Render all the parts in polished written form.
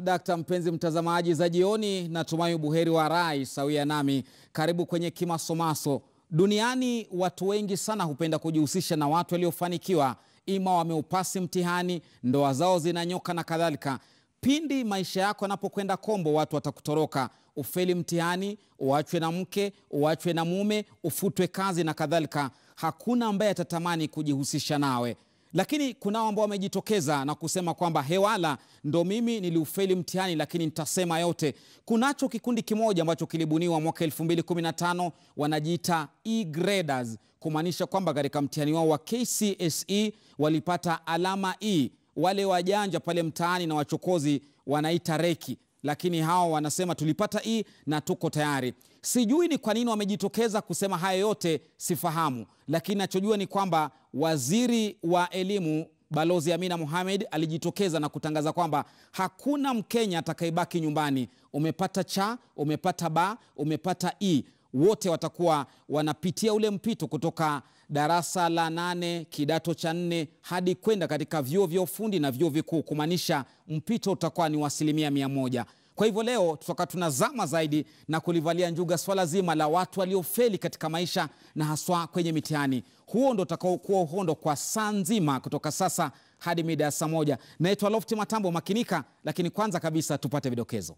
Dakta mpenzi mtazamaji, za jioni natumai buheri wa rai sawia nami. Karibu kwenye Kimasomaso. Duniani watu wengi sana hupenda kujihusisha na watu waliofanikiwa, ima wameupasi mtihani, ndoa zao zinanyoka na kadhalika. Pindi maisha yako yanapokwenda kombo, watu watakutoroka. Ufeli mtihani, uachwe na mke, uachwe na mume, ufutwe kazi na kadhalika. Hakuna ambaye atatamani kujihusisha nawe. Lakini kunao ambao wamejitokeza na kusema kwamba hewala, ndo mimi niliufeli mtihani lakini nitasema yote. Kunacho kikundi kimoja ambacho kilibuniwa mwaka 2015, wanajiita E-graders, kumaanisha kwamba katika mtihani wao wa KCSE walipata alama E. Wale wajanja pale mtaani na wachokozi wanaita reki, lakini hao wanasema tulipata E na tuko tayari. Sijui ni kwa nini wamejitokeza kusema haya yote, sifahamu. Lakini nachojua ni kwamba waziri wa elimu Balozi Amina Mohamed alijitokeza na kutangaza kwamba hakuna Mkenya atakayebaki nyumbani. Umepata cha, umepata ba, umepata E, wote watakuwa wanapitia ule mpito kutoka darasa la 8, kidato cha 4 hadi kwenda katika vyuo vya ufundi na vyuo vikuu, kumaanisha mpito utakuwa ni 100%. Kwa hivyo leo tutakuwa tunazama zaidi na kulivalia njuga swala zima la watu waliofeli katika maisha na haswa kwenye mitihani. Huo ndo utakao kuwa uhondo kwa saa nzima kutoka sasa hadi mida ya saa 1. Naitwa Lofty Matambo, makinika, lakini kwanza kabisa tupate vidokezo.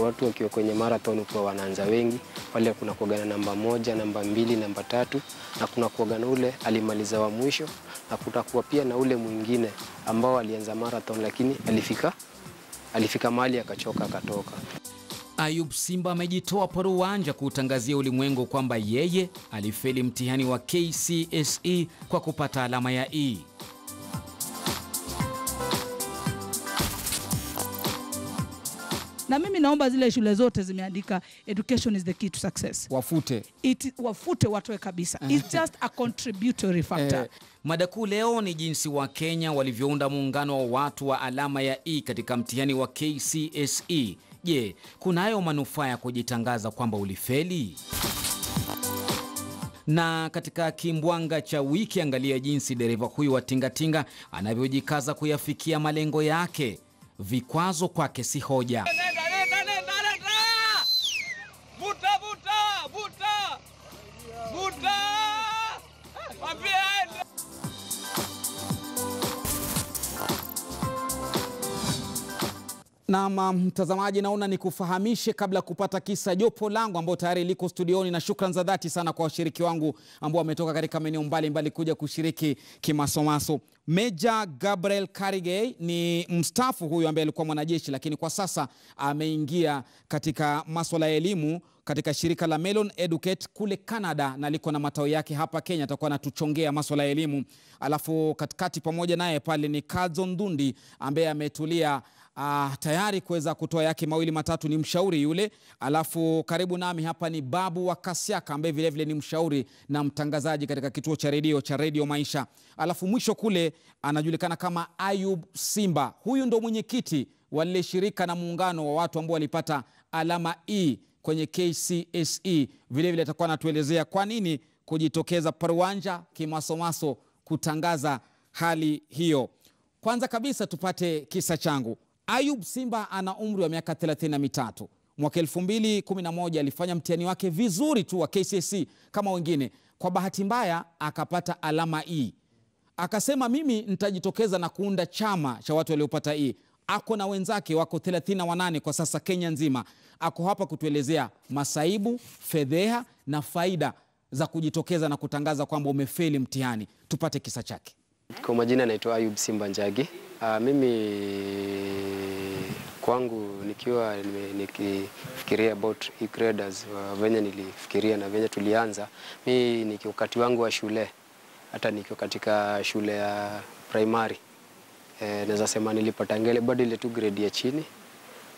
Watu wakiwa kwenye marathon kwa wanaanza wengi, pale kuna kuogana namba 1, namba 2, namba 3, na kuna kuogana ule alimaliza wa mwisho, na kutakuwa pia na ule mwingine ambao alianza marathon lakini alifika mahali akachoka akatoka. Ayub Simba amejitoa kwa uwanja kutangazia ulimwengu kwamba yeye alifeli mtihani wa KCSE kwa kupata alama ya E. Na mimi naomba zile shule zote zimeandika education is the key to success, wafute watoe kabisa. It's just a contributory factor. Mada kuu leo ni jinsi wa Kenya walivyounda muungano wa watu wa alama ya E katika mtihani wa KCSE. Je, kunayo manufaa ya kujitangaza kwamba ulifeli? Na katika kimbwanga cha wiki, angalia jinsi dereva huyu wa tingatinga anavyojikaza kuyafikia malengo yake. Vikwazo kwake si hoja. Na mtazamaji, naona nikufahamishe kabla kupata kisa jopo langu ambao tayari liko studioni, na shukran za dhati sana kwa washiriki wangu ambao wametoka katika maeneo mbalimbali kuja kushiriki Kimasomaso. Meja Gabriel Karigei ni mstaafu huyu ambaye alikuwa mwanajeshi, lakini kwa sasa ameingia katika masuala ya elimu katika shirika la Melon Educate kule Canada, na liko na matao yake hapa Kenya. Atakuwa anatuchongea masuala ya elimu. Alafu katikati pamoja naye pale ni Kadzo Ndundi ambaye ametulia tayari kuweza kutoa yake mawili matatu, ni mshauri yule. Alafu karibu nami hapa ni Babu wa Kasiaka ambaye vile vile ni mshauri na mtangazaji katika kituo cha Radio Maisha. Alafu mwisho kule anajulikana kama Ayub Simba. Huyu ndo mwenyekiti wa lile shirika na muungano wa watu ambao walipata alama E kwenye KCSE. Vile vile atakuwa anatuelezea kwa nini kujitokeza parwanja Kimasomaso kutangaza hali hiyo. Kwanza kabisa tupate kisa changu. Ayub Simba ana umri wa miaka 33. Mwaka 2011 alifanya mtihani wake vizuri tu wa KCSE kama wengine. Kwa bahati mbaya akapata alama E. Akasema mimi nitajitokeza na kuunda chama cha watu waliopata E. Ako na wenzake wako 38 kwa sasa Kenya nzima. Ako hapa kutuelezea masaibu, fedheha na faida za kujitokeza na kutangaza kwamba umefeli mtihani. Tupate kisa chake. Kwa majina naitwa Ayub Simba Njagi. Mimi kwangu nikiwa nikifikiria about E-graders, venye nilifikiria na venye tulianza, mimi nikiwa wakati wangu wa shule, hata nikiwa katika shule ya primary, naweza sema nilipata ngele bado ile tu grade ya chini,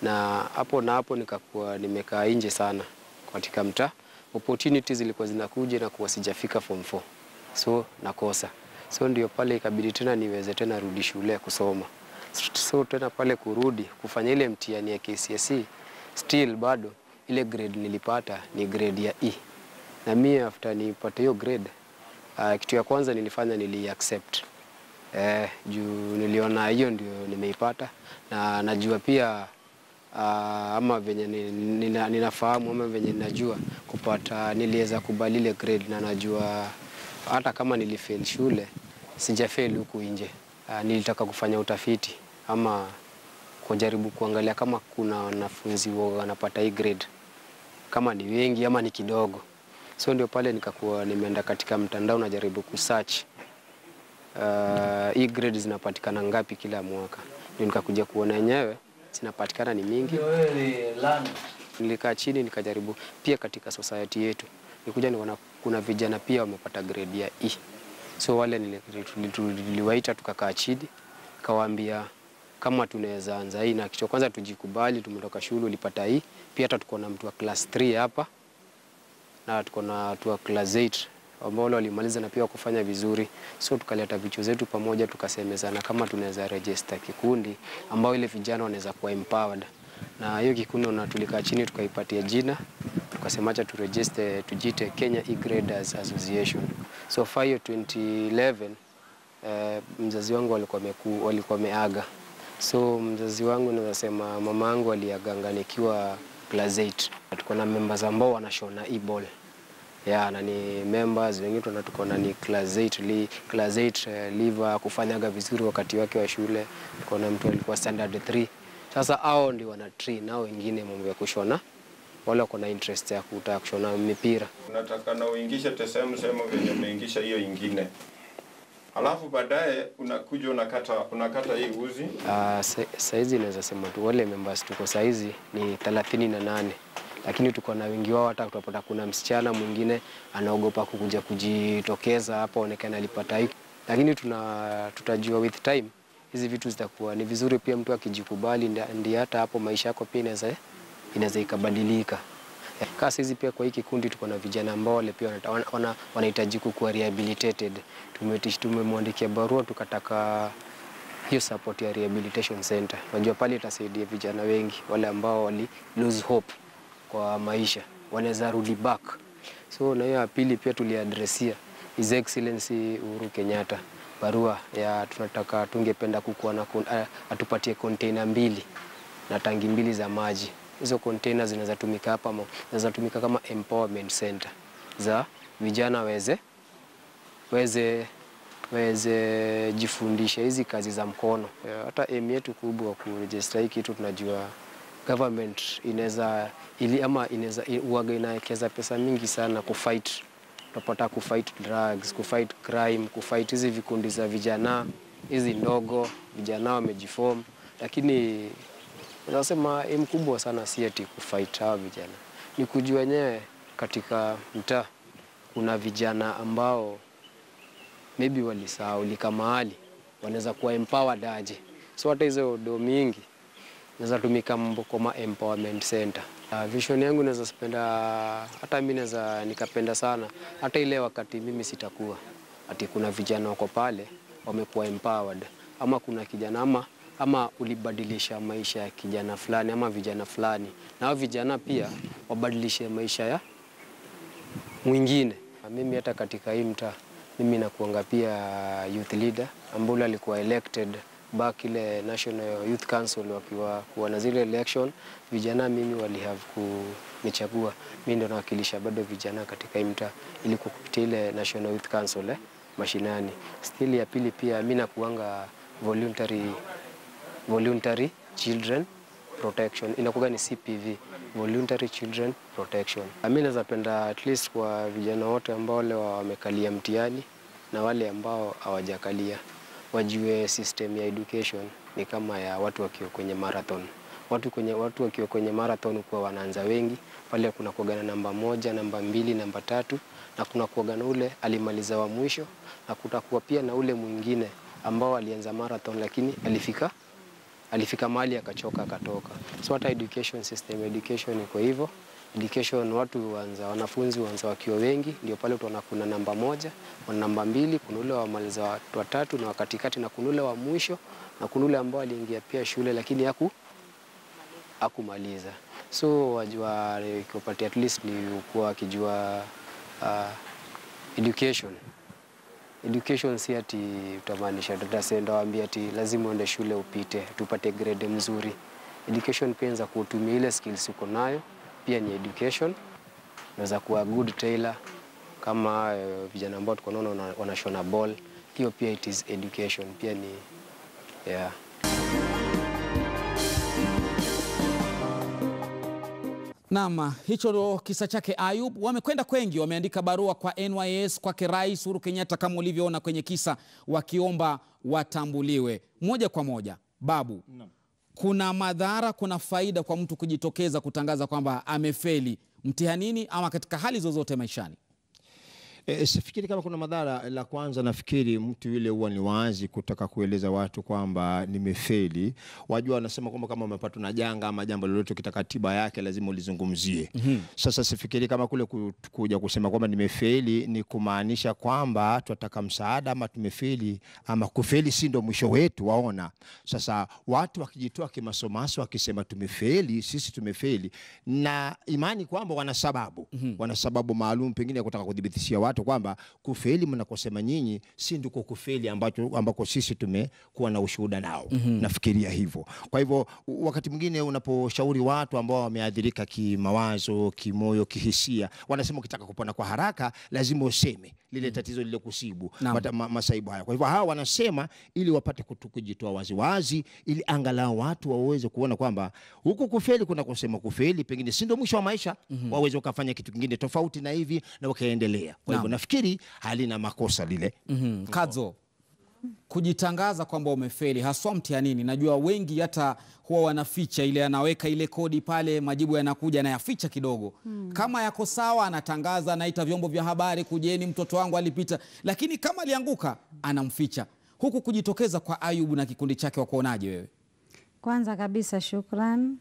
na hapo nikakuwa nimekaa nje sana katika mtaa. Opportunities zilikuwa zinakuja na kuwa sijafika form 4, so nakosa. So ndio pale ikabidi tena niweze tena rudi shule kusoma. So tena pale kurudi kufanya ile mtihani ya KCSE, still bado ile grade nilipata ni grade ya E. Na mimi after nipate hiyo grade, kitu ya kwanza nilifanya nili accept Juu niliona hiyo ndio nimeipata, na najua pia ama venye ninafahamu ama venye ninajua kupata, niliweza kubali ile grade, na najua hata kama nilifail shule sijafail huku nje. Nilitaka kufanya utafiti ama kujaribu kuangalia kama kuna wanafunzi wanapata hii grade, kama ni wengi ama ni kidogo. So ndio pale nikakuwa nimeenda katika mtandao najaribu kusearch hii grade zinapatikana ngapi kila mwaka. Ndio nikakuja kuona yenyewe zinapatikana ni mingi. Nilikaa chini nikajaribu pia katika society yetu. Nikuja niona kuna vijana pia wamepata grade ya E. So wale niliwaita tukakaa chini, kawaambia kama tunaweza anza hii, na kitu kwanza tujikubali, tumetoka shule ulipata hii. Pia hata tuko na mtu wa class 3 hapa na tuko na mtu wa class 8 ambao walimaliza na pia kufanya vizuri. So tukaleta vichwa zetu pamoja, tukasemezana kama tunaweza register kikundi ambao ile vijana wanaweza kuwa empowered. Na hiyo kikundi na tulikaa chini tukaipatia jina, tukasema acha tu register, tujite Kenya E-Graders Association. So for 2011 mzazi wangu walikuwa wameaga. So mzazi wangu nasema mama yangu aliaganga nikiwa class 8. Tuko na members ambao wanashona e-ball. Na ni members wengine tuko na ni class 8 liver kufanyaga vizuri wakati wake wa shule. Tuko na mtu alikuwa standard 3. Sasa hao ndio wana train nao wengine mambo ya kushona. Wale wako na interest ya kutaka kushona mipira. Unataka na uingishe sehemu venye umeingisha hiyo ingine. Alafu baadaye unakuja unakata hii uzi. Saizi naweza sema tu wale members tuko saizi ni 38. Lakini tuko na wengi wao hata tutapata kuna msichana mwingine anaogopa kukuja kujitokeza hapa onekana alipata hiki. Lakini tutajua with time hizi vitu zitakuwa ni vizuri. Pia mtu akijikubali ndio hata hapo maisha yako pia inaweza ikabadilika. Kasi hizi pia kwa hiki kikundi tuko na vijana ambao wale pia wanahitaji kuwa rehabilitated. Tumemwandikia barua tukataka hiyo support ya rehabilitation center. Unajua pale itasaidia vijana wengi wale ambao wali lose hope kwa maisha, wanaweza rudi back. So na hiyo pili pia tuliadressia His Excellency Uhuru Kenyatta barua ya tunataka tungependa kukuwa na atupatie container 2 na tangi 2 za maji. Hizo containers zinaweza tumika hapa, zinaweza tumika kama empowerment center za vijana weze jifundisha hizi kazi za mkono. Hata aim yetu kubwa kuregister hii kitu, tunajua government inaweza uaga inawekeza pesa mingi sana kufight, tunapata kufight drugs, kufight crime, kufight hizi vikundi za vijana hizi ndogo, vijana wamejiform. Lakini nasema aim kubwa sana si eti kufight hawa vijana, ni kujua wenyewe katika mtaa kuna vijana ambao maybe walisahaulika mahali wanaweza kuwa empowered aje. So hata hizo do mingi naweza tumika mambo kama empowerment center. Vision yangu naweza spenda, hata mimi naweza nikapenda sana hata ile wakati mimi sitakuwa ati kuna vijana wako pale wamekuwa empowered, ama kuna kijana ama ulibadilisha maisha ya kijana fulani ama vijana fulani, na hao vijana pia wabadilishe maisha ya mwingine. Mimi hata katika hii mtaa mimi nakuanga pia youth leader ambaye alikuwa elected back ile National Youth Council wakiwa na zile election. Vijana mimi have kunichagua mimi ndio nawakilisha bado vijana katika hii mtaa ili kupitia ile National Youth Council mashinani. Still ya pili pia mimi nakuanga voluntary children protection, inakuwa ni CPV, voluntary children protection. Mimi naweza penda at least kwa vijana wote ambao leo wamekalia mtihani na wale ambao hawajakalia wajue system ya education ni kama ya watu wakiwa kwenye marathon. Watu wakiwa kwenye marathon kwa wanaanza wengi, pale kuna kuagana namba 1, namba 2, namba 3, na kuna kuagana ule alimaliza wa mwisho, na kutakuwa pia na ule mwingine ambao alianza marathon lakini alifika mahali akachoka akatoka. So hata education iko hivyo. Education wanafunzi huanza wakiwa wengi, ndio pale utaona kuna namba 1, kuna namba 2, kuna ule wamaliza wa 3 na wakatikati, na kuna ule wa mwisho, na kuna ule ambao aliingia pia shule lakini hakumaliza. So wajua kupata at least ni kuwa akijua education Education si ati utamaanisha tutasenda waambia ati lazima uende shule upite tupate grade mzuri. Education pia inaweza kutumia ile skills uko nayo, pia ni education. Unaweza kuwa good tailor kama vijana ambao tuko naona wanashona ball, hiyo pia it is education, pia ni yeah. Naam, hicho ndo kisa chake Ayub. Wamekwenda kwengi, wameandika barua kwa NYS, kwake Rais Uhuru Kenyatta kama ulivyoona kwenye kisa, wakiomba watambuliwe. Moja kwa moja, Babu, kuna madhara, kuna faida kwa mtu kujitokeza kutangaza kwamba amefeli mtihanini ama katika hali zozote maishani? Sifikiri kama kuna madhara. La kwanza, nafikiri mtu yule huwa ni wazi kutaka kueleza watu kwamba nimefeli. Wajua wanasema kwamba kama umepatwa na janga ama jambo lolote kitaka tiba yake lazima ulizungumzie. Sasa sifikiri kama kule kuja kusema kwamba nimefeli ni kumaanisha kwamba tunataka msaada ama tumefeli ama kufeli si ndo mwisho wetu, waona. Sasa watu wakijitoa kimasomaso wakisema tumefeli, sisi tumefeli, na imani kwamba wana sababu. Wana sababu maalum pengine kutaka kudhibitishia watu kwamba kufeli mnakosema nyinyi si ndiko kufeli ambako sisi tumekuwa na ushuhuda nao. Nafikiria hivyo. Kwa hivyo wakati mwingine unaposhauri watu ambao wameathirika kimawazo, kimoyo, kihisia, wanasema ukitaka kupona kwa haraka lazima useme lile tatizo lile kusibu masaibu haya. Kwa hivyo hawa wanasema ili wapate kujitoa waziwazi, ili angalau watu waweze kuona kwamba huku kufeli kuna kusema kufeli pengine si ndio mwisho wa maisha, waweze kufanya kitu kingine tofauti na hivi na wakaendelea. Kwa hivyo nafikiri halina makosa lile. Kadzo, kujitangaza kwamba umefeli haswa mtihanini, najua wengi hata huwa wanaficha ile, anaweka ile kodi pale, majibu yanakuja na yaficha kidogo. Kama yako sawa anatangaza, anaita vyombo vya habari, kujeni mtoto wangu alipita, lakini kama alianguka anamficha. Huku kujitokeza kwa Ayubu na kikundi chake wakuonaje wewe? Kwanza kabisa shukran,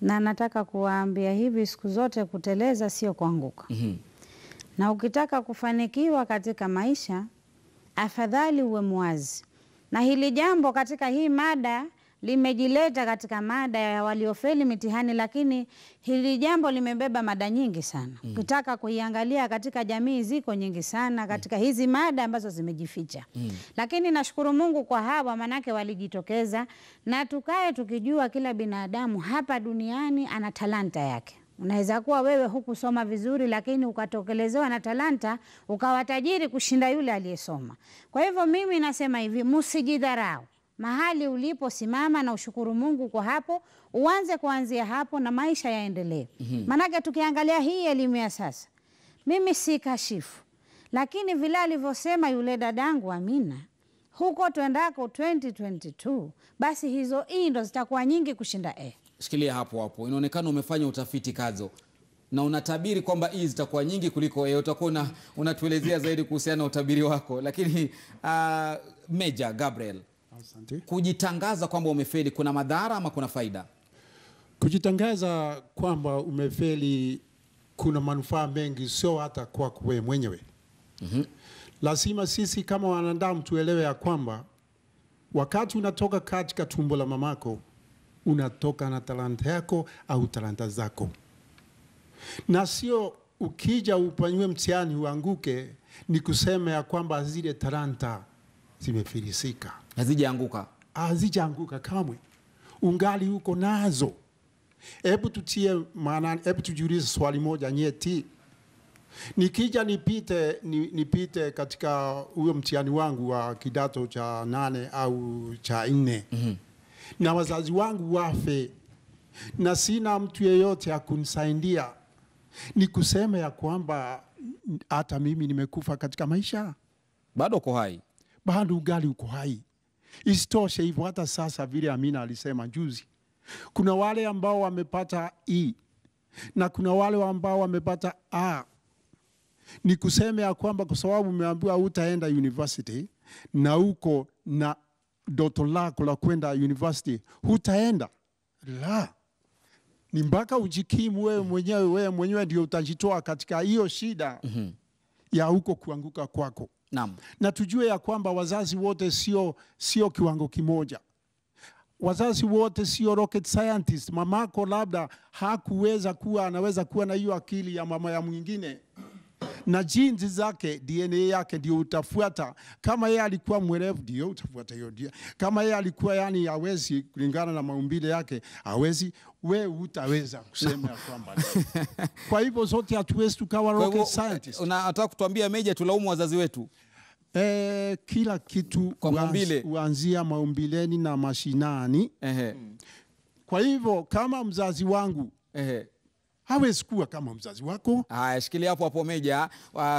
na nataka kuwaambia hivi, siku zote kuteleza sio kuanguka. Na ukitaka kufanikiwa katika maisha, afadhali uwe mwazi. Na hili jambo katika hii mada limejileta katika mada ya waliofeli mitihani, lakini hili jambo limebeba mada nyingi sana. Ukitaka kuiangalia katika jamii ziko nyingi sana katika hizi mada ambazo zimejificha. Lakini nashukuru Mungu kwa hawa, manake walijitokeza, na tukae tukijua kila binadamu hapa duniani ana talanta yake. Unaweza kuwa wewe hukusoma vizuri lakini ukatokelezewa na talanta ukawa tajiri kushinda yule aliyesoma. Kwa hivyo mimi nasema hivi, msijidharau. Mahali ulipo simama na ushukuru Mungu kwa hapo, uanze kuanzia hapo na maisha yaendelee. Manake tukiangalia hii elimu ya sasa, mimi si kashifu, lakini vile alivyosema yule dadangu Amina, huko tuendako 2022, basi hizo ndo zitakuwa nyingi kushinda Shikilia hapo hapo. Inaonekana umefanya utafiti Kadzo, na unatabiri kwamba zitakuwa nyingi kuliko utakuwa unatuelezea zaidi kuhusiana na utabiri wako. Lakini Meja Gabriel, asante. Kujitangaza kwamba umefeli kuna madhara ama kuna faida? Kujitangaza kwamba umefeli kuna manufaa mengi, sio hata kwako wewe mwenyewe. Lazima sisi kama wanadamu tuelewe ya kwamba wakati unatoka katika tumbo la mamako, unatoka na talanta yako au talanta zako. Na sio ukija upanywe mtihani uanguke ni kusema ya kwamba zile talanta zimefilisika. Hazijaanguka. Hazijaanguka kamwe. Ungali uko nazo. Hebu tutie maana, hebu tujiulize swali moja nyeti. Nikija nipite katika huyo mtihani wangu wa kidato cha 8 au cha 4. Na wazazi wangu wafe na sina mtu yeyote akunisaidia, ni kusema ya kwamba hata mimi nimekufa katika maisha? Bado uko hai. Bado ugali uko hai. Isitoshe hivyo, hata sasa vile Amina alisema juzi, kuna wale ambao wamepata E na kuna wale ambao wamepata A. Ni kusema ya kwamba kwa sababu umeambiwa utaenda university na uko na doto lako la kwenda university, hutaenda. La, ni mpaka ujikimu wewe mwenyewe ndio utajitoa katika hiyo shida ya huko kuanguka kwako. Na tujue ya kwamba wazazi wote sio kiwango kimoja. Wazazi wote sio rocket scientist. Mamako labda hakuweza kuwa, anaweza kuwa na hiyo akili ya mama ya mwingine, na jinsi zake, DNA yake ndio utafuata. Kama yeye alikuwa mwerevu ndio utafuata hiyo. Kama yeye alikuwa yani hawezi kulingana na maumbile yake, hawezi, wewe utaweza kusema kwamba. Kwa hivyo zote hatuwezi tukawa rocket scientist. Unataka kutuambia Meja tulaumu wazazi wetu? Kila kitu huanzia maumbileni na mashinani. Kwa hivyo kama mzazi wangu hawezi kuwa kama mzazi wako. Shikilia hapo Meja.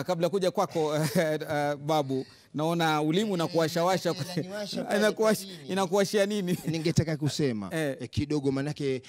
Kabla kuja kwako Babu, naona ulimu na kuwashawasha. Inakuwashia nini? Ningetaka kusema kidogo, manake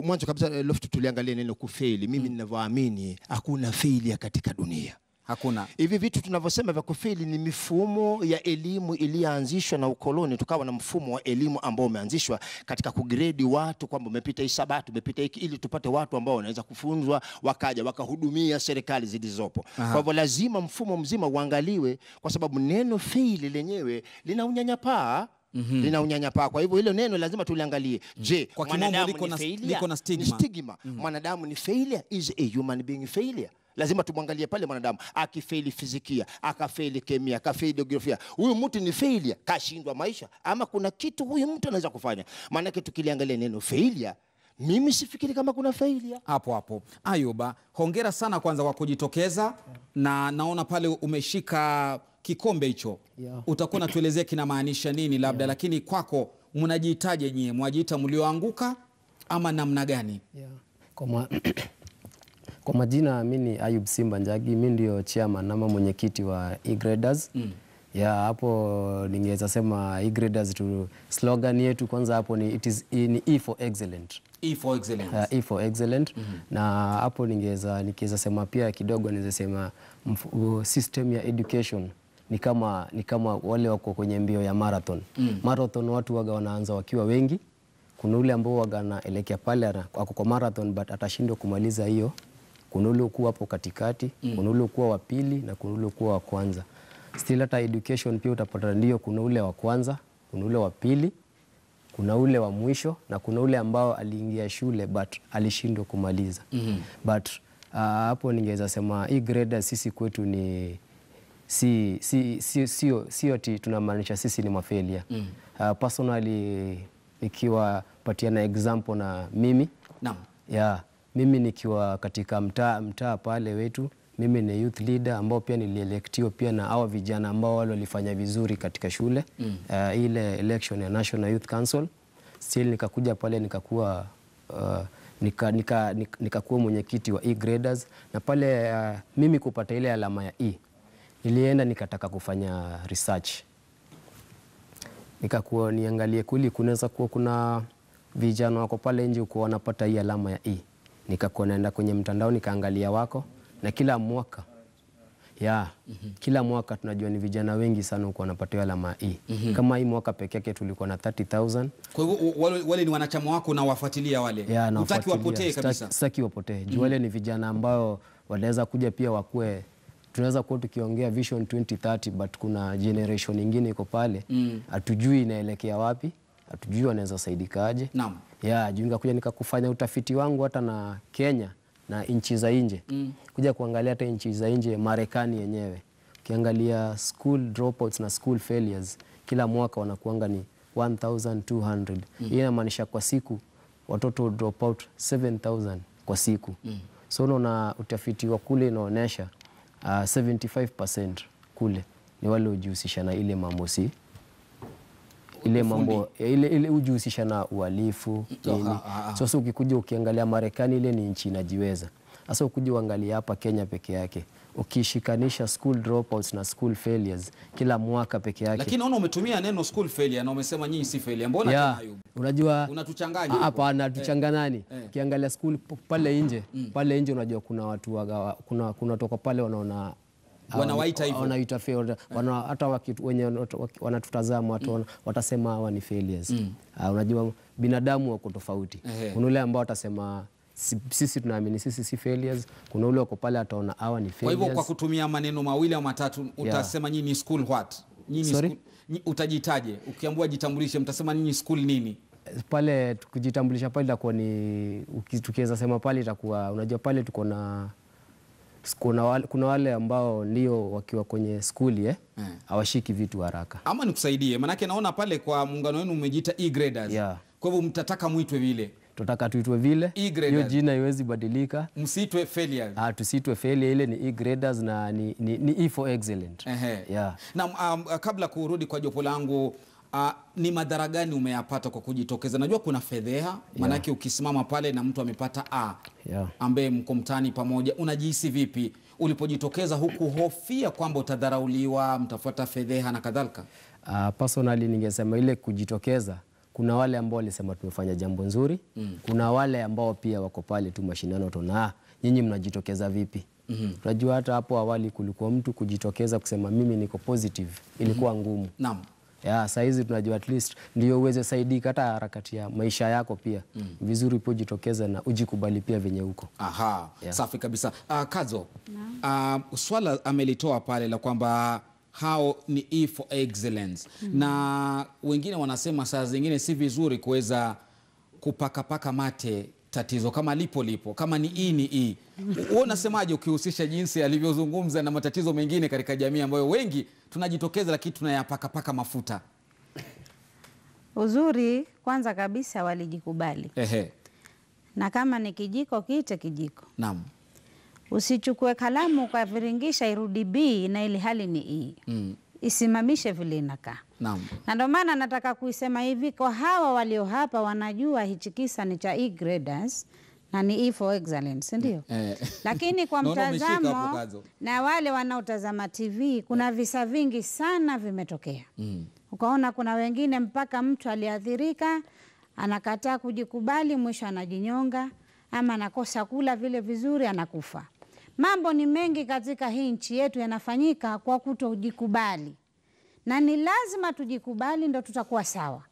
mwanzo kabisa Loft tuliangalia neno kufeli. Mimi ninavyoamini hakuna failure katika dunia. Hakuna. Hivi vitu tunavyosema vya kufeli ni mifumo ya elimu iliyoanzishwa na ukoloni. Tukawa na mfumo wa elimu ambao umeanzishwa katika kugrade watu kwamba umepita hisabati, umepita hiki, ili tupate watu ambao wanaweza kufunzwa wakaja wakahudumia serikali zilizopo. Kwa hivyo lazima mfumo mzima uangaliwe, kwa sababu neno faili lenyewe lina unyanyapaa. Lina unyanyapaa. Kwa hivyo hilo neno lazima tuliangalie. Je, kwa kimombo liko na stigma. Mwanadamu ni failure, is a human being failure. Lazima tumwangalie pale mwanadamu akifeli fizikia, akafeli kemia, akafeli jiografia. Huyu mtu ni failure, kashindwa maisha, ama kuna kitu huyu mtu anaweza kufanya. Maana tukiliangalia neno failure, mimi sifikiri kama kuna failure. Hapo. Ayuba, hongera sana kwanza kwa kujitokeza, na naona pale umeshika kikombe hicho. Utakuwa natuelezea kinamaanisha nini labda, lakini kwako mnajiitaje nyie? Mwajiita mlioanguka ama namna gani? Kwa majina mimi ni Ayub Simba Njagi, mimi ndio chairman ama mwenyekiti wa E-Graders. Hapo ningeweza sema E-Graders tu slogan yetu kwanza hapo ni E for excellent. E for excellence. E for excellent. Na hapo nikiweza sema pia kidogo niweza sema system ya education ni kama wale wako kwenye mbio ya marathon. Marathon watu waga wanaanza wakiwa wengi. Kuna ule ambao waga naelekea pale ako kwa marathon but atashindwa kumaliza hiyo. Kuna ule kuwa hapo katikati, kuna ule kuwa wa pili na kuna ule kuwa wa kwanza. Still hata education pia utapata ndio kuna ule wa kwanza, kuna ule wa pili, kuna ule wa mwisho na kuna ule ambao aliingia shule but alishindwa kumaliza. But hapo ningeweza sema E-Graders sisi kwetu ni sio ati tunamaanisha sisi ni mafailure. Personally ikiwa patiana example na mimi. Naam. Mimi nikiwa katika mtaa pale wetu, mimi ni youth leader ambao pia nilielektiwa pia na hawa vijana ambao wale walifanya vizuri katika shule. Ile election ya National Youth Council. Still nikakuja pale nikakuwa nikakuwa mwenyekiti wa E-Graders, na pale mimi kupata ile alama ya E nilienda nikataka kufanya research. Nikakuwa niangalie kunaweza kuwa kuna vijana wako pale nje uko wanapata hii alama ya E. Nikakuwa naenda kwenye mtandao nikaangalia wako, na kila mwaka kila mwaka tunajua ni vijana wengi sana uko wanapata hiyo alama ya E. Kama hii mwaka peke yake tulikuwa na 30,000. Kwa hivyo wale ni wanachama wako na wafuatilia wale. Hutaki wapotee kabisa. Sitaki wapotee. Wale ni vijana ambao wanaweza kuja pia wakue. Tunaweza kuwa tukiongea vision 2030 but kuna generation nyingine iko pale. Hatujui inaelekea wapi, hatujui wanaweza saidikaje. Naam. Juu nikakuja nikakufanya utafiti wangu hata na Kenya na nchi za nje. Kuja kuangalia hata nchi za nje, Marekani yenyewe. Ukiangalia school dropouts na school failures kila mwaka wanakuanga ni 1200. Hii inamaanisha kwa siku watoto drop out 7000 kwa siku. So unaona utafiti wa kule inaonyesha 75% kule ni wale hujihusisha na ile mambo ile mambo ile hujihusisha na uhalifu nini. Sasa ukikuja ukiangalia Marekani ile ni nchi inajiweza. Sasa ukija uangalia hapa Kenya peke yake, ukishikanisha school dropouts na school failures kila mwaka peke yake. Lakini naona umetumia neno school failure na umesema nyinyi si failure. Mbona tena Ayub? Unajua unatuchanganya. Hapana, tuchanganani. Ukiangalia school pale nje unajua kuna watu kuna toka pale wanaona wanawaita hivyo. Wanaita failure. Hata wenye wanatutazama watu watasema hawa ni failures. Unajua binadamu wako tofauti. Kuna wale ambao watasema sisi tunaamini sisi si failures. Kuna ule wako pale ataona hawa ni failures. Kwa hivyo kwa kutumia maneno mawili au matatu utasema nyinyi ni school what? Nyinyi school utajitaje? Ukiambiwa jitambulishe mtasema nyinyi school nini? Pale kujitambulisha pale itakuwa ni tukiweza sema pale itakuwa unajua pale tuko na Kuna wale ambao ndio wakiwa kwenye skuli hawashiki vitu haraka. Ama nikusaidie, manake naona pale kwa muungano wenu umejiita e-graders. Yeah. Kwa hivyo mtataka muitwe vile. Tutaka tuitwe vile. Hiyo jina haiwezi badilika. Msitwe failures. Tusitwe failure, ile ni e-graders na ni E for excellent. Yeah. Na kabla kurudi kwa jopo langu, ni madhara gani umeyapata kwa kujitokeza? Najua kuna fedheha, manake ukisimama pale na mtu amepata A, ambaye mko mtaani pamoja, unajihisi vipi ulipojitokeza, huku hofia kwamba utadharauliwa, mtafuata fedheha na kadhalika? Personally ningesema ile kujitokeza, kuna wale ambao walisema tumefanya jambo nzuri, kuna wale ambao pia wako pale tu mashindano tuna nyinyi mnajitokeza vipi? Unajua hata hapo awali kulikuwa mtu kujitokeza kusema mimi niko positive, ilikuwa ngumu. Naam. Saa hizi tunajua at least ndio uweze saidika hata harakati ya maisha yako pia. Vizuri upojitokeza na ujikubali pia venye huko. Safi kabisa. Kadzo, swala amelitoa pale la kwamba hao ni E for excellence. Na wengine wanasema saa zingine si vizuri kuweza kupaka mate tatizo kama lipo, kama ni E ni E. Wewe unasemaje ukihusisha jinsi alivyozungumza na matatizo mengine katika jamii ambayo wengi tunajitokeza lakini tunayapaka mafuta? Uzuri kwanza kabisa walijikubali. Na kama ni kijiko kiite kijiko. Naam. Usichukue kalamu kwa viringisha irudi B na ili hali ni E. Isimamishe vile inakaa. Naam. Na ndio maana nataka kuisema hivi, kwa hawa walio hapa wanajua hichi kisa ni cha e-graders na ni E for excellence, ndio? Lakini kwa mtazamo na wale wanaotazama TV, kuna visa vingi sana vimetokea. Ukaona kuna wengine mpaka mtu aliathirika, anakataa kujikubali, mwisho anajinyonga, ama anakosa kula vile vizuri, anakufa. Mambo ni mengi katika hii nchi yetu yanafanyika kwa kutojikubali. Na ni lazima tujikubali ndo tutakuwa sawa.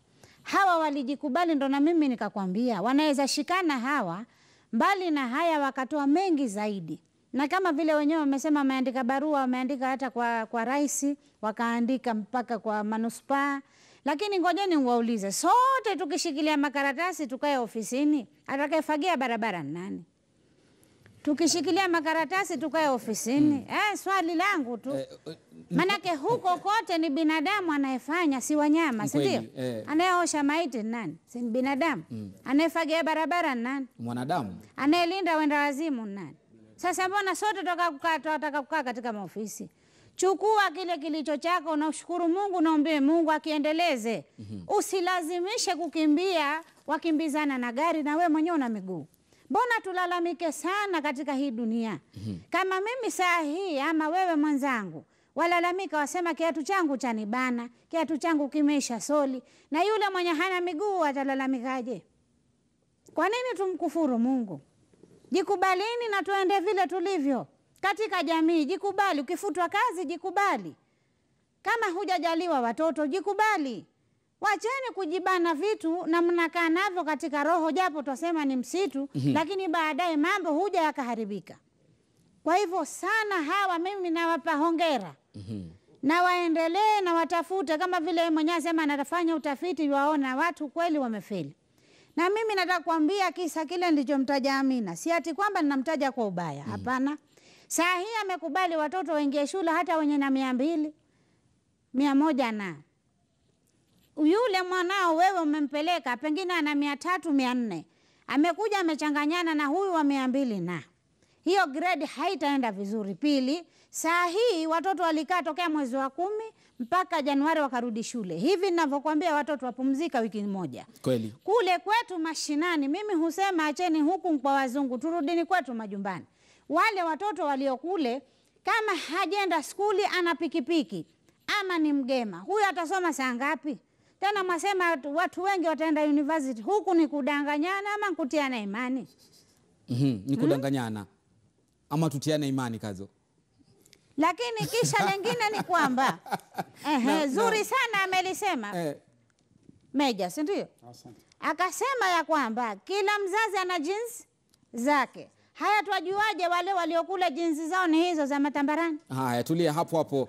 Hawa walijikubali ndo na mimi nikakwambia wanaweza shikana hawa, mbali na haya wakatoa mengi zaidi. Na kama vile wenyewe wamesema wameandika barua, wameandika hata kwa rais, wakaandika mpaka kwa manuspaa. Lakini ngojeni waulize, sote tukishikilia makaratasi tukae ofisini, atakayefagia barabara nani? Tukishikilia makaratasi tukae ofisini. Swali langu tu. Manake huko kote ni binadamu anayefanya, si wanyama, si ndio? Anayeosha maiti nani? Si binadamu. Anayefagia barabara nani? Mwanadamu. Anayelinda wenda wazimu nani? Sasa mbona sote tutaka kukaa katika maofisi? Chukua kile kilicho chako na ushukuru Mungu na ombe Mungu akiendeleze. Usilazimishe kukimbia wakimbizana na gari na we mwenyewe una miguu. Mbona tulalamike sana katika hii dunia? Kama mimi saa hii ama wewe mwenzangu walalamika wasema kiatu changu chanibana, kiatu changu kimeisha soli, na yule mwenye hana miguu atalalamikaje? Kwa nini tumkufuru Mungu? Jikubalini na tuende vile tulivyo katika jamii. Jikubali, ukifutwa kazi jikubali. Kama hujajaliwa watoto jikubali. Wacheni kujibana vitu na mnakaa navyo katika roho, japo twasema ni msitu, lakini baadaye mambo huja yakaharibika. Kwa hivyo sana hawa mimi nawapa hongera. Na waendelee na watafute, kama vile mwenyewe sema anafanya utafiti waona watu kweli wamefeli. Na mimi nataka kuambia kisa kile nilichomtaja Amina, si ati kwamba ninamtaja kwa ubaya, hapana. Saa hii amekubali watoto waingie shule hata wenye na 200, 100 na yule mwanao wewe umempeleka pengine ana 300, 400. Amekuja amechanganyana na huyu wa 200 na. Hiyo grade haitaenda vizuri. Pili, saa hii watoto walikaa tokea mwezi wa 10 mpaka Januari wakarudi shule. Hivi ninavyokuambia watoto wapumzika wiki moja. Kweli. Kule kwetu mashinani mimi husema acheni huku kwa wazungu, turudini kwetu majumbani. Wale watoto waliokule kama hajenda skuli ana pikipiki ama ni mgema, huyu atasoma saa ngapi? Tena mwasema watu wengi wataenda university, huku ni kudanganyana ama kutiana imani? Ni kudanganyana ama tutiana imani Kazo. Lakini kisha lengine ni kwamba zuri sana amelisema Meja, si ndio? Akasema ya kwamba kila mzazi ana jinsi zake. Haya tuwajuaje wale waliokula jinsi zao ni hizo za matambarani? Haya, tulia hapo hapo.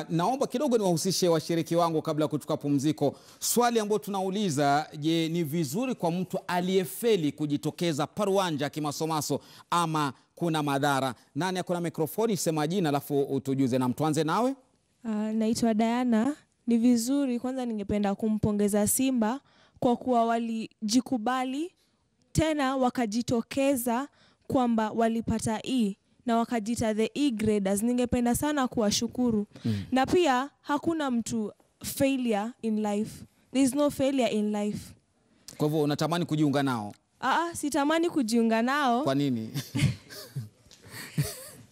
Naomba kidogo niwahusishe washiriki wangu kabla ya kuchukua pumziko. Swali ambalo tunauliza, je, ni vizuri kwa mtu aliyefeli kujitokeza paruanja kimasomaso ama kuna madhara. Nani akona mikrofoni? Sema jina alafu utujuze. Na mtuanze nawe. Naitwa Diana. Ni vizuri kwanza, ningependa kumpongeza Simba kwa kuwa walijikubali tena wakajitokeza kwamba walipata E na wakajita the E graders. Ningependa sana kuwashukuru. Na pia hakuna mtu failure in life. There is no failure in life. Kwa hivyo unatamani kujiunga nao? Sitamani kujiunga nao. Kwa nini?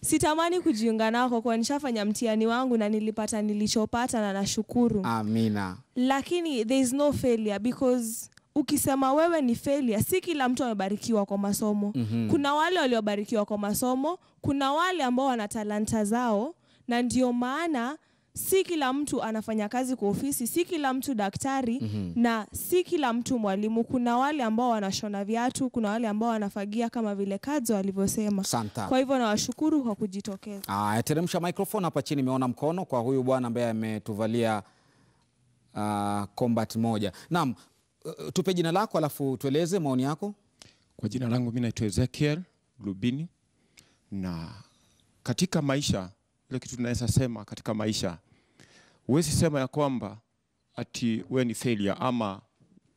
Sitamani kujiunga nao kwa kuwa nishafanya mtihani wangu na nilipata nilichopata na nashukuru. Amina. Lakini there is no failure, because ukisema wewe ni failure, si kila mtu amebarikiwa kwa masomo. Kuna wale waliobarikiwa kwa masomo, kuna wale ambao wana talanta zao, na ndio maana si kila mtu anafanya kazi kwa ofisi, si kila mtu daktari, na si kila mtu mwalimu. Kuna wale ambao wanashona viatu, kuna wale ambao wanafagia kama vile Kadzo alivyosema. Kwa hivyo nawashukuru kwa kujitokeza. Teremsha microphone hapa chini, nimeona mkono kwa huyu bwana ambaye ametuvalia combat moja. Naam, tupe jina lako alafu tueleze maoni yako. Kwa jina langu mimi naitwa Ezekiel Lubini, na katika maisha ile kitu tunaweza sema katika maisha, huwezi sema ya kwamba ati wewe ni failure ama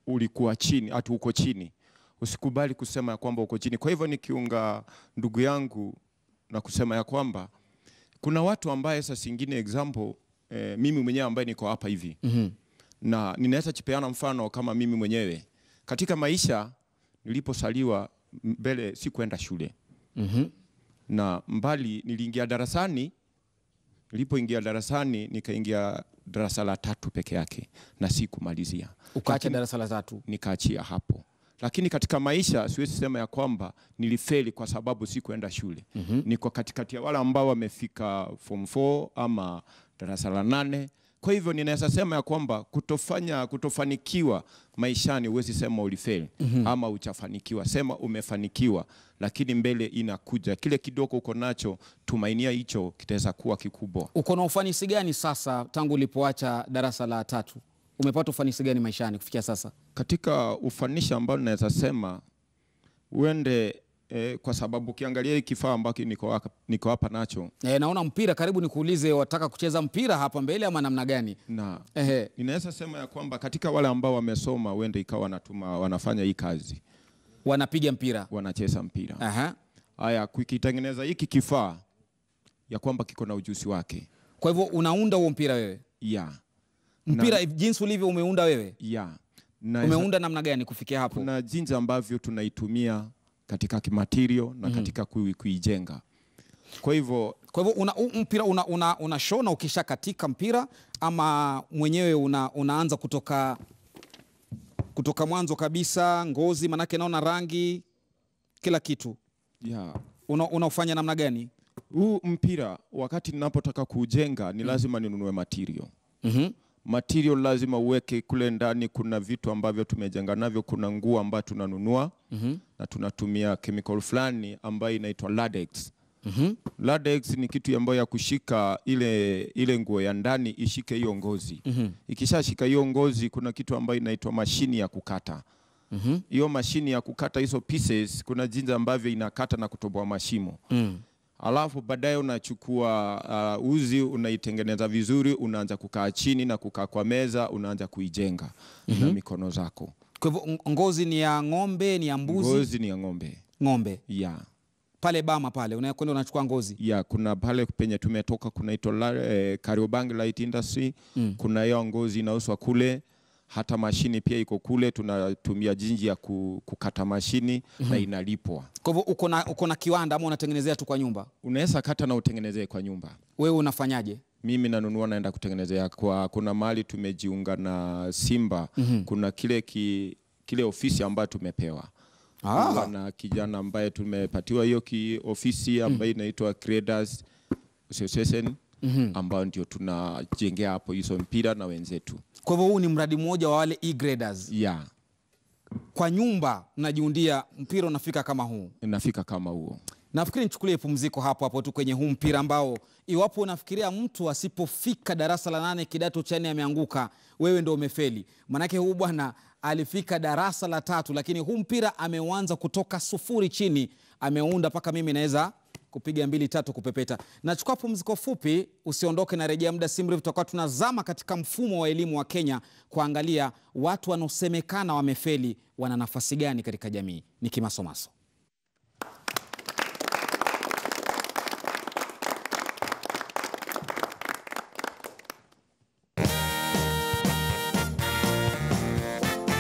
ulikuwa chini, ati uko chini. Usikubali kusema ya kwamba uko chini. Kwa hivyo nikiunga ndugu yangu na kusema ya kwamba kuna watu ambaye sasa singine example, mimi mwenyewe ambaye niko hapa hivi. Na ninaweza chipeana mfano kama mimi mwenyewe. Katika maisha niliposaliwa mbele si kwenda shule. Na mbali niliingia darasani. Nilipoingia darasani nikaingia darasa la 3 peke yake na sikumalizia. Ukaacha darasa la 3? Nikaachia hapo. Lakini katika maisha siwezi sema ya kwamba nilifeli kwa sababu sikuenda shule. Niko katikati ya wale ambao wamefika form 4 ama darasa la 8. Kwa hivyo ninaweza sema ya kwamba kutofanikiwa maishani huwezi sema ulifeli ama uchafanikiwa. Sema umefanikiwa, lakini mbele inakuja. Kile kidogo uko nacho, tumainia hicho kitaweza kuwa kikubwa. Uko na ufanisi gani sasa tangu ulipoacha darasa la 3? Umepata ufanisi gani maishani kufikia sasa? Katika ufanisi ambao ninaweza sema uende kwa sababu ukiangalia hiki kifaa ambacho niko hapa nacho. Naona mpira, karibu nikuulize, wataka kucheza mpira hapa mbele ama namna gani? Ninaweza sema ya kwamba katika wale ambao wamesoma uende ikawa wanafanya hii kazi. Wanapiga mpira, wanacheza mpira. Haya, kukitengeneza hiki kifaa ya kwamba kiko na ujuzi wake. Kwa hivyo unaunda huo mpira wewe? Mpira jinsi ulivyo umeunda wewe? Umeunda namna gani kufikia hapo? Kuna jinsi ambavyo tunaitumia katika kimaterial na katika kuijenga. Kwa hivyo mpira unashona ukisha katika mpira, ama mwenyewe unaanza kutoka mwanzo kabisa, ngozi, manake naona rangi, kila kitu. Unaufanya namna gani? Huu mpira wakati ninapotaka kujenga ni lazima ninunue material. Material lazima uweke kule ndani. Kuna vitu ambavyo tumejenga navyo, kuna nguo ambayo tunanunua na tunatumia chemical fulani ambayo inaitwa latex. Latex ni kitu ambayo ya kushika ile nguo ya ndani ishike hiyo ngozi. Ikishashika hiyo ngozi, kuna kitu ambayo inaitwa mashini ya kukata. Hiyo mashini ya kukata hizo pieces, kuna jinsi ambavyo inakata na kutoboa mashimo. Alafu baadaye unachukua uzi, unaitengeneza vizuri, unaanza kukaa chini na kukaa kwa meza, unaanza kuijenga na mikono zako. Kwa hivyo ngozi ni ya ng'ombe, ni ya mbuzi? Ngozi ni ya ng'ombe. Ng'ombe? Pale Bama pale unakwenda unachukua ngozi? Kuna pale penye tumetoka kunaitwa Kariobangi Light Industry. Kuna hiyo ngozi inauzwa kule. Hata mashini pia iko kule, tunatumia jinsi ya kukata mashini na inalipwa. Kwa hivyo uko na kiwanda ama unatengenezea tu kwa nyumba? Unaweza kata na utengenezee kwa nyumba. Wewe unafanyaje? Mimi nanunua naenda kutengenezea kuna mahali tumejiunga na Simba. Kuna kile ofisi ambayo tumepewa. Na kijana ambaye tumepatiwa hiyo ofisi ambayo inaitwa Creators Association, ambao ndio tunajengea hapo hizo mpira na wenzetu. Kwa hivyo huu ni mradi mmoja wa wale e-graders? Kwa nyumba mnajiundia mpira unafika kama huu? Inafika kama huo. Nafikiri nichukulie pumziko hapo tu kwenye huu mpira ambao, iwapo unafikiria mtu asipofika darasa la 8 kidato cha 4 ameanguka, wewe ndio umefeli. Manake huu bwana alifika darasa la 3, lakini huu mpira ameuanza kutoka 0 chini, ameunda paka mimi naweza kupiga 2-3 kupepeta. Nachukua pumziko fupi, usiondoke na rejea muda si mrefu tutakuwa tunazama katika mfumo wa elimu wa Kenya kuangalia watu wanaosemekana wamefeli wana nafasi gani katika jamii. Ni Kimasomaso.